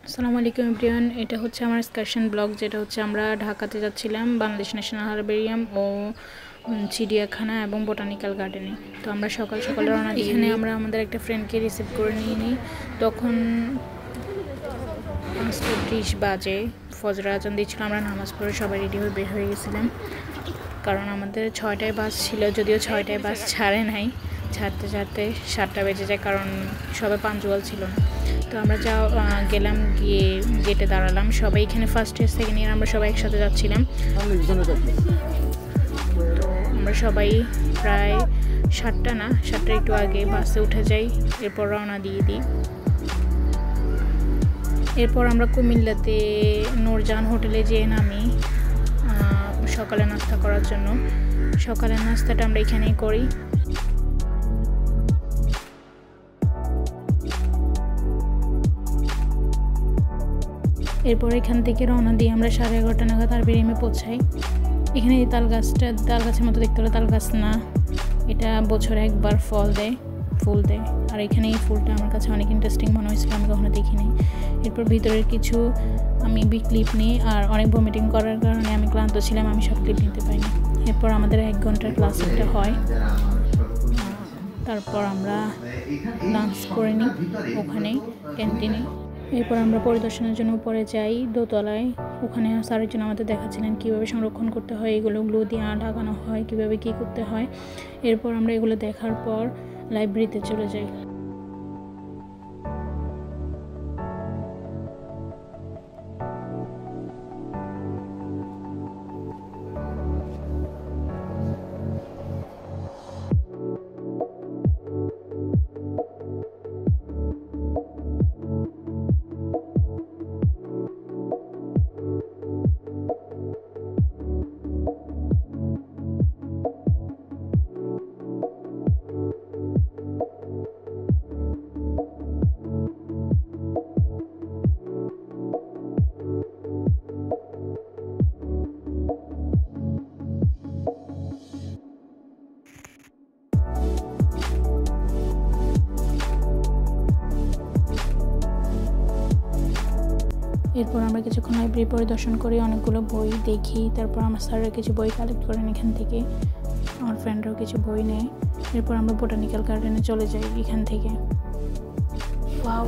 আসসালামু আলাইকুম এভরিওয়ান। এটা হচ্ছে আমার এক্সকারশন ব্লগ, যেটা হচ্ছে আমরা ঢাকাতে যাচ্ছিলাম বাংলাদেশ ন্যাশনাল হারবেরিয়াম ও চিড়িয়াখানা এবং বোটানিক্যাল গার্ডেনে। তো আমরা সকাল সকাল রওনা দিই। এখানে আমরা আমাদের একটা ফ্রেন্ডকে রিসিভ করে নিয়ে নিই। তখন 5:30 বাজে, ফজর আজান দিচ্ছিল। আমরা নামাজ পড়ে সবাই রেডি হয়ে বের হয়ে গেছিলাম, কারণ আমাদের 6টায় বাস ছিল। যদিও 6টায় বাস ছাড়ে নাই, ছাড়তে ছাড়তে 7টা বেজে যায়, কারণ সবাই পাঞ্চুয়াল ছিল না। তো আমরা গেলাম, গিয়ে গেটে দাঁড়ালাম। সবাই এখানে ফার্স্ট ইয়ার সেকেন্ড ইয়ার আমরা সবাই একসাথে যাচ্ছিলাম। তো আমরা সবাই প্রায় 7টা না 7টার একটু আগে বাসে উঠে যাই, এরপর রওনা দিয়ে দিই। এরপর আমরা কুমিল্লাতে নূরজাহান হোটেলে যেয়ে নামি সকালে নাস্তা করার জন্য। সকালের নাস্তাটা আমরা এখানেই করি। এরপর এখান থেকে রওনা দিয়ে আমরা 11:30 নাগাদ হারবেরিয়ামে পৌঁছাই। এখানে এই তাল গাছের মতো দেখতে হলে তাল গাছ না, এটা বছরে একবার ফুল দেয়। আর এখানে এই ফুলটা আমার কাছে অনেক ইন্টারেস্টিং মনে হয়েছিল, আমি কখনো দেখিনি। এরপর ভিতরের কিছু আমি ক্লিপ নিই, আর অনেক ভমিটিং করার কারণে আমি ক্লান্ত ছিলাম, আমি সব ক্লিপ নিতে পারিনি। এরপর আমাদের 1 ঘন্টার ক্লাস একটা হয়। তারপর আমরা লাঞ্চ করে নিই ওখানে ক্যান্টিনে। এরপর আমরা পরিদর্শনের জন্য উপরে যাই দোতলায়। ওখানে স্যারের জন্য আমাদের দেখাচ্ছিলেন কীভাবে সংরক্ষণ করতে হয়, এগুলো গ্লু দিয়ে লাগানো হয়, কীভাবে কী করতে হয়। এরপর আমরা এগুলো দেখার পর লাইব্রেরিতে চলে যাই। এরপর আমরা কিছুক্ষণ লাইব্রেরি পরিদর্শন করি, অনেকগুলো বই দেখি। তারপর আমার স্যাররা কিছু বই কালেক্ট করেন এখান থেকে, আমার ফ্রেন্ডরাও কিছু বই নেয়। এরপর আমরা বোটানিক্যাল গার্ডেনে চলে যাই এখান থেকে। ওয়াও,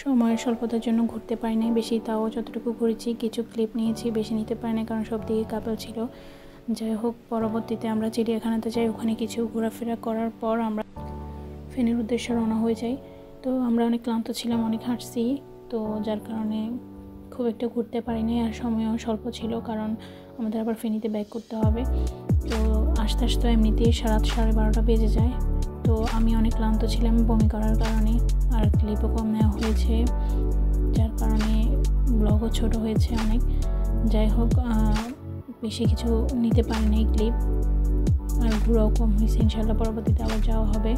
সময়ের স্বল্পতার জন্য ঘুরতে পারিনি বেশি, তাও যতটুকু ঘুরেছি কিছু ক্লিপ নিয়েছি, বেশি নিতে পারিনি কারণ সব দিকে কাপেল ছিল। যাই হোক, পরবর্তীতে আমরা চিড়িয়াখানাতে যাই। ওখানে কিছু ঘোরাফেরা করার পর আমরা ফেনীর উদ্দেশ্যে রওনা হয়ে যাই। তো আমরা অনেক ক্লান্ত ছিলাম, অনেক হাঁটছি, তো যার কারণে খুব একটা ঘুরতে পারিনি। আর সময়ও স্বল্প ছিল, কারণ আমাদের আবার ফেনীতে ব্যাক করতে হবে। তো আস্তে আস্তে এমনিতেই রাত 12:30 বেজে যায়। তো আমি অনেক ক্লান্ত ছিলাম বমি করার কারণে, আর ক্লিপও কম নেওয়া হয়েছে, যার কারণে ব্লগও ছোট হয়েছে অনেক। যাই হোক, বেশি কিছু নিতে পারিনি ক্লিপ, আর ঘোরাও কম হয়েছে। ইনশাল্লাহ পরবর্তীতে আবার যাওয়া হবে।